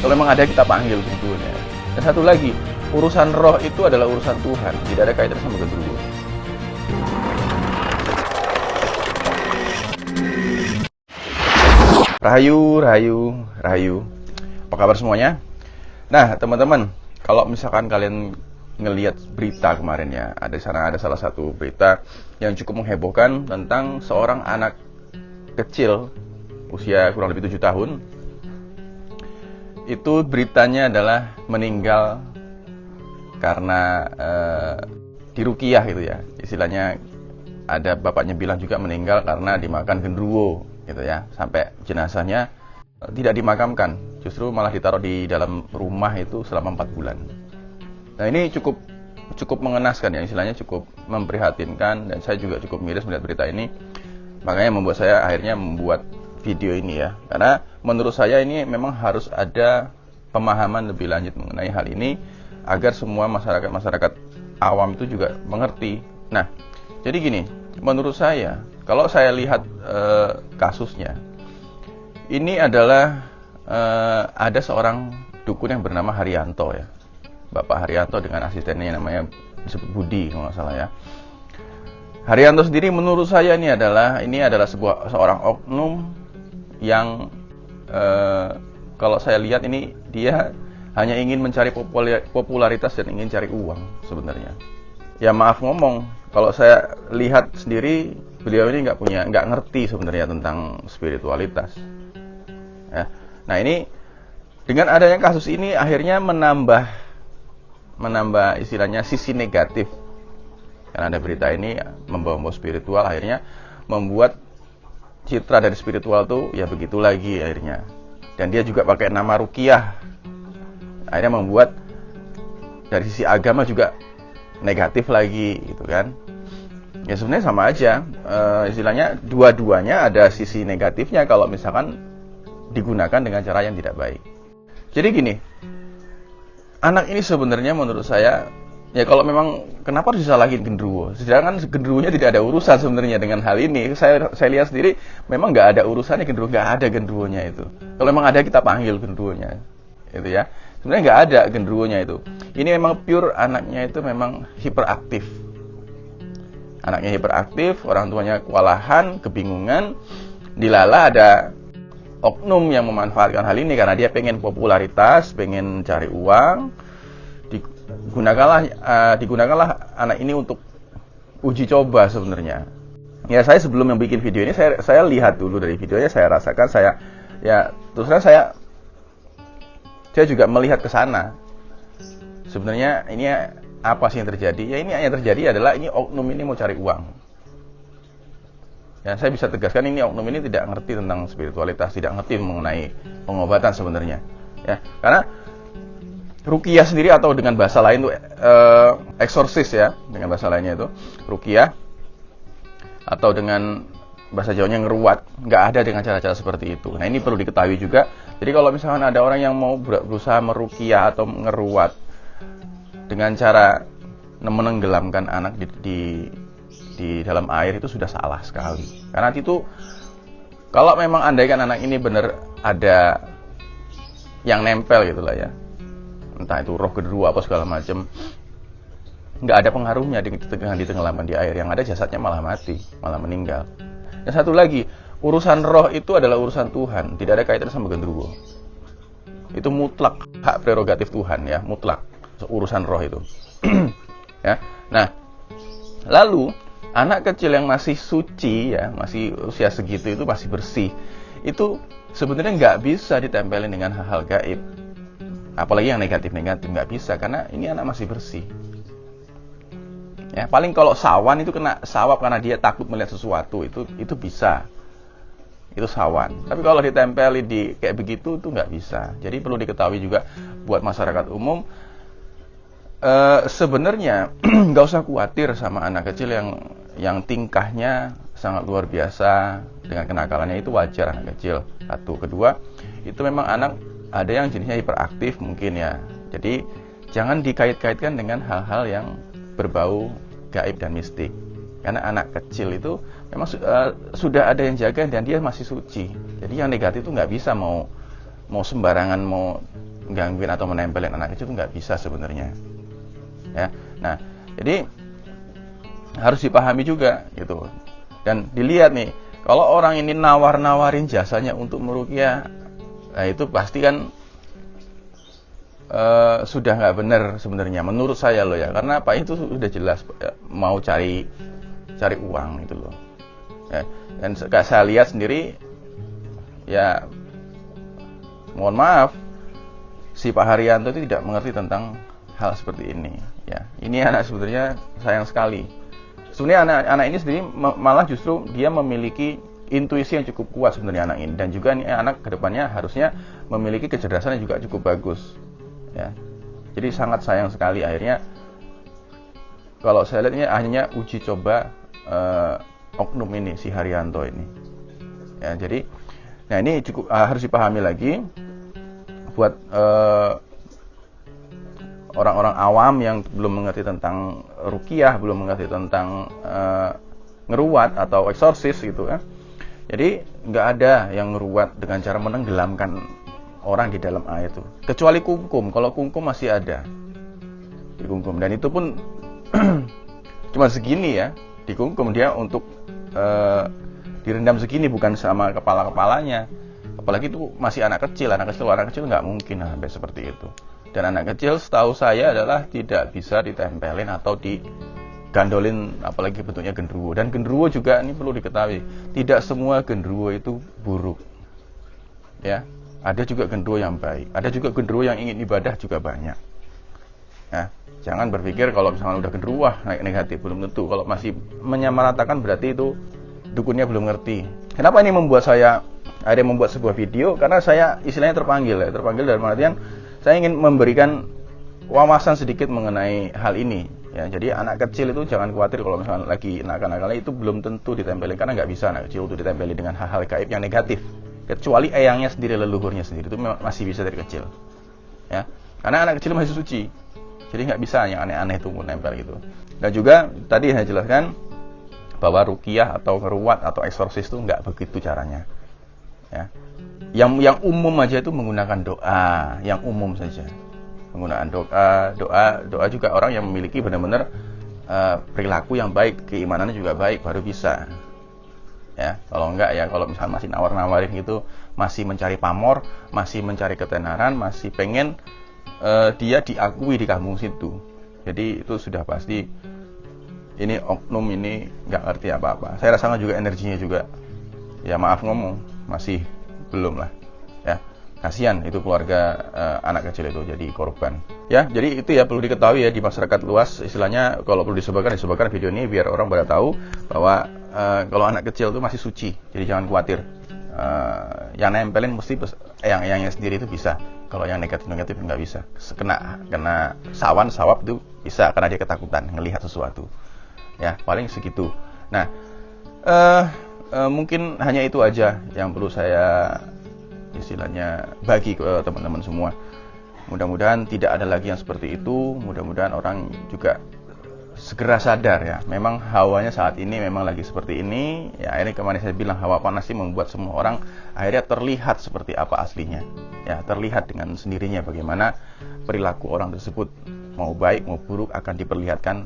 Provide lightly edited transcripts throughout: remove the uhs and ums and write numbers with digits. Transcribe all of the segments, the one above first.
Kalau memang ada kita panggil genderuwonya. Dan satu lagi, urusan roh itu adalah urusan Tuhan, tidak ada kaitannya sama genderuwo. Rahayu, rahayu, rahayu. Apa kabar semuanya? Nah, teman-teman, kalau misalkan kalian ngelihat berita kemarin ya, ada salah satu berita yang cukup menghebohkan tentang seorang anak kecil usia kurang lebih 7 tahun. Itu beritanya adalah meninggal karena diruqyah gitu ya. Istilahnya ada bapaknya bilang juga meninggal karena dimakan genderuwo gitu ya. Sampai jenazahnya tidak dimakamkan, justru malah ditaruh di dalam rumah itu selama 4 bulan. Nah, ini cukup mengenaskan ya, istilahnya cukup memprihatinkan, dan saya juga cukup miris melihat berita ini. Makanya membuat saya akhirnya membuat video ini ya. Karena menurut saya ini memang harus ada pemahaman lebih lanjut mengenai hal ini agar semua masyarakat awam itu juga mengerti. Nah, jadi gini, menurut saya kalau saya lihat kasusnya, ini adalah ada seorang dukun yang bernama Haryanto ya, Bapak Haryanto dengan asistennya yang namanya disebut Budi kalau nggak salah ya. Haryanto sendiri menurut saya ini adalah seorang oknum yang kalau saya lihat ini dia hanya ingin mencari popularitas dan ingin cari uang sebenarnya. Ya maaf ngomong, kalau saya lihat sendiri beliau ini nggak ngerti sebenarnya tentang spiritualitas. Ya. Nah, ini dengan adanya kasus ini akhirnya menambah istilahnya sisi negatif. Karena ada berita ini membawa spiritual, akhirnya membuat citra dari spiritual tuh ya begitu lagi akhirnya. Dan dia juga pakai nama ruqyah. Akhirnya membuat dari sisi agama juga negatif lagi gitu kan. Ya sebenarnya sama aja, istilahnya dua-duanya ada sisi negatifnya kalau misalkan digunakan dengan cara yang tidak baik. Jadi gini, anak ini sebenarnya menurut saya, ya kalau memang kenapa harus disalahin genderuwo? Sedangkan genderuwonya tidak ada urusan sebenarnya dengan hal ini. Saya lihat sendiri memang nggak ada urusannya genderuwo, nggak ada genderuwonya itu. Kalau memang ada kita panggil genderuwonya, itu ya. Sebenarnya nggak ada genderuwonya itu. Ini memang pure anaknya itu memang hiperaktif. Anaknya hiperaktif, orang tuanya kewalahan, kebingungan. Dilala ada oknum yang memanfaatkan hal ini karena dia pengen popularitas, pengen cari uang. Digunakanlah anak ini untuk uji coba sebenarnya. Ya saya sebelum bikin video ini saya lihat dulu dari videonya, saya rasakan, terus terang saya juga melihat ke sana. Sebenarnya ini apa sih yang terjadi? Ya ini yang terjadi adalah ini oknum ini mau cari uang. Ya saya bisa tegaskan ini oknum ini tidak ngerti tentang spiritualitas, tidak ngerti mengenai pengobatan sebenarnya. Ya, karena ruqyah sendiri atau dengan bahasa lain itu eksorsis ya, dengan bahasa lainnya itu ruqyah atau dengan bahasa Jawanya ngeruat, nggak ada dengan cara-cara seperti itu. Nah ini perlu diketahui juga. Jadi kalau misalkan ada orang yang mau berusaha meruqyah atau ngeruat dengan cara menenggelamkan anak di dalam air, itu sudah salah sekali. Karena itu kalau memang andaikan anak ini benar ada yang nempel gitulah ya, entah itu roh genderuwo apa segala macam, nggak ada pengaruhnya dengan ditenggelamkan di air. Yang ada jasadnya malah mati, malah meninggal. Dan satu lagi, urusan roh itu adalah urusan Tuhan, tidak ada kaitannya sama genderuwo. Itu mutlak hak prerogatif Tuhan ya, mutlak urusan roh itu. Ya. Nah, lalu anak kecil yang masih suci ya, masih usia segitu itu masih bersih, itu sebenarnya nggak bisa ditempelin dengan hal-hal gaib. Apalagi yang negatif-negatif, nggak bisa, karena ini anak masih bersih. Ya, paling kalau sawan itu kena sawap karena dia takut melihat sesuatu, itu bisa. Itu sawan. Tapi kalau ditempeli di kayak begitu itu nggak bisa. Jadi perlu diketahui juga buat masyarakat umum, sebenarnya nggak usah khawatir sama anak kecil yang tingkahnya sangat luar biasa, dengan kenakalannya itu wajar anak kecil. Satu, kedua, itu memang anak ada yang jenisnya hiperaktif mungkin ya. Jadi jangan dikait-kaitkan dengan hal-hal yang berbau gaib dan mistik. Karena anak kecil itu memang sudah ada yang jaga dan dia masih suci. Jadi yang negatif itu nggak bisa mau sembarangan mau gangguin atau menempelin anak kecil itu nggak bisa sebenarnya. Ya, nah jadi harus dipahami juga gitu. Dan dilihat nih, kalau orang ini nawarin jasanya untuk meruqyah, nah itu pasti kan sudah nggak benar sebenarnya menurut saya loh ya, karena apa, itu sudah jelas mau cari uang gitu loh ya. Dan saya lihat sendiri ya, mohon maaf, si Pak Haryanto itu tidak mengerti tentang hal seperti ini ya. Ini anak sebenarnya sayang sekali. Sebenarnya anak ini sendiri malah justru dia memiliki intuisi yang cukup kuat sebenarnya anak ini, dan juga ini anak kedepannya harusnya memiliki kecerdasan yang juga cukup bagus ya. Jadi sangat sayang sekali akhirnya kalau saya lihat ini hanya uji coba oknum ini, si Haryanto ini ya. Jadi nah ini cukup harus dipahami lagi buat orang-orang awam yang belum mengerti tentang ruqyah, belum mengerti tentang ngeruat atau eksorsis gitu ya. Jadi nggak ada yang ngeruat dengan cara menenggelamkan orang di dalam air itu, kecuali kungkum. Kalau kungkum masih ada di kungkum, dan itu pun cuma segini ya, di kungkum dia untuk direndam segini, bukan sama kepalanya. Apalagi itu masih anak kecil nggak mungkin sampai seperti itu. Dan anak kecil setahu saya adalah tidak bisa ditempelin atau digandolin, apalagi bentuknya genderuwo. Dan genderuwo juga ini perlu diketahui, tidak semua genderuwo itu buruk ya. Ada juga genderuwo yang baik, ada juga genderuwo yang ingin ibadah juga banyak ya. Jangan berpikir kalau misalnya udah genderuwo naik negatif, belum tentu. Kalau masih menyamaratakan berarti itu dukunnya belum ngerti. Kenapa ini membuat saya akhirnya membuat sebuah video? Karena saya istilahnya terpanggil dalam artian saya ingin memberikan wawasan sedikit mengenai hal ini ya. Jadi anak kecil itu jangan khawatir kalau misalnya lagi nakal-nakalnya, itu belum tentu ditempelin, karena nggak bisa anak kecil itu ditempelin dengan hal-hal gaib yang negatif, kecuali eyangnya sendiri, leluhurnya sendiri, itu masih bisa dari kecil ya. Karena anak kecil masih suci, jadi nggak bisa yang aneh-aneh itu menempel gitu. Dan juga tadi saya jelaskan bahwa ruqyah atau ngeruat atau eksorsis itu nggak begitu caranya ya. Yang umum aja itu menggunakan doa, yang umum saja menggunakan doa juga. Orang yang memiliki benar-benar perilaku yang baik, keimanannya juga baik, baru bisa ya. Kalau enggak ya, kalau misalnya masih nawar-nawarin gitu, masih mencari pamor, masih mencari ketenaran, masih pengen dia diakui di kampung situ, jadi itu sudah pasti ini oknum ini nggak ngerti apa-apa. Saya rasakan juga energinya juga ya, maaf ngomong, masih belum lah ya. Kasihan itu keluarga anak kecil itu jadi korban ya. Jadi itu ya perlu diketahui ya di masyarakat luas, istilahnya kalau perlu disebarkan video ini biar orang pada tahu bahwa kalau anak kecil itu masih suci. Jadi jangan khawatir, yang nempelin mesti yang sendiri itu bisa. Kalau yang negatif nggak bisa. Kena sawan sawap itu bisa, karena dia ketakutan ngelihat sesuatu ya. Paling segitu. Nah mungkin hanya itu aja yang perlu saya istilahnya bagi ke teman-teman semua. Mudah-mudahan tidak ada lagi yang seperti itu. Mudah-mudahan orang juga segera sadar ya, memang hawanya saat ini memang lagi seperti ini ya. Akhirnya kemarin saya bilang hawa panas ini membuat semua orang akhirnya terlihat seperti apa aslinya ya, terlihat dengan sendirinya bagaimana perilaku orang tersebut, mau baik mau buruk akan diperlihatkan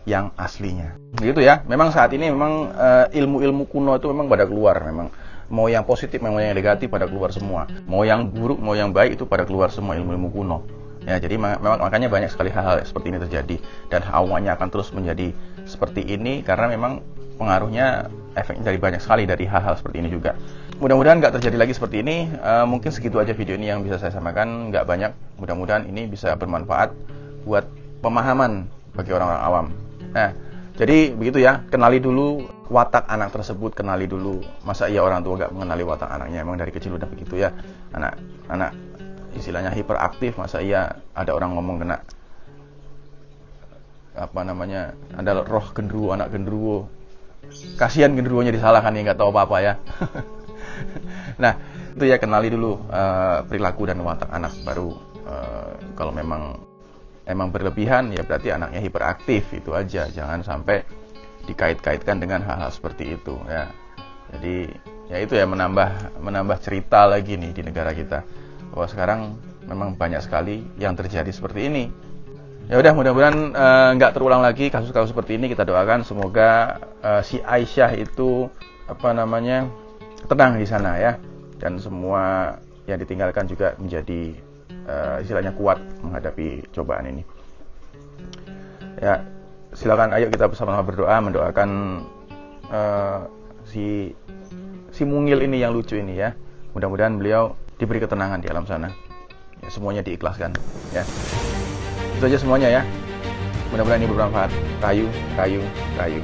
yang aslinya begitu ya. Memang saat ini memang ilmu-ilmu kuno itu memang pada keluar, memang mau yang positif mau yang negatif pada keluar semua, mau yang buruk mau yang baik itu pada keluar semua ilmu-ilmu kuno ya. Jadi memang makanya banyak sekali hal-hal seperti ini terjadi, dan hawanya akan terus menjadi seperti ini karena memang pengaruhnya, efeknya dari banyak sekali dari hal-hal seperti ini juga. Mudah-mudahan nggak terjadi lagi seperti ini. Mungkin segitu aja video ini yang bisa saya sampaikan, nggak banyak. Mudah-mudahan ini bisa bermanfaat buat pemahaman bagi orang-orang awam. Nah, jadi begitu ya, kenali dulu watak anak tersebut, kenali dulu. Masa iya orang tua nggak mengenali watak anaknya? Emang dari kecil udah begitu ya. Anak istilahnya hiperaktif, masa iya ada orang ngomong kena apa namanya, ada roh genderuwo, anak genderuwo. Kasihan genderuwonya disalahkan, ya nggak tahu apa-apa ya. Nah, itu ya, kenali dulu perilaku dan watak anak, baru kalau memang berlebihan ya berarti anaknya hiperaktif, itu aja. Jangan sampai dikait-kaitkan dengan hal-hal seperti itu ya. Jadi ya itu ya, menambah cerita lagi nih di negara kita, bahwa sekarang memang banyak sekali yang terjadi seperti ini. Ya udah, mudah-mudahan nggak terulang lagi kasus-kasus seperti ini. Kita doakan semoga si Aisyah itu tenang di sana ya, dan semua yang ditinggalkan juga menjadi istilahnya kuat menghadapi cobaan ini. Ya, silakan ayo kita bersama-sama berdoa mendoakan si mungil ini yang lucu ini ya. Mudah-mudahan beliau diberi ketenangan di alam sana. Ya, semuanya diikhlaskan ya. Itu aja semuanya ya. Mudah-mudahan ini bermanfaat. Rayu, rayu, rayu.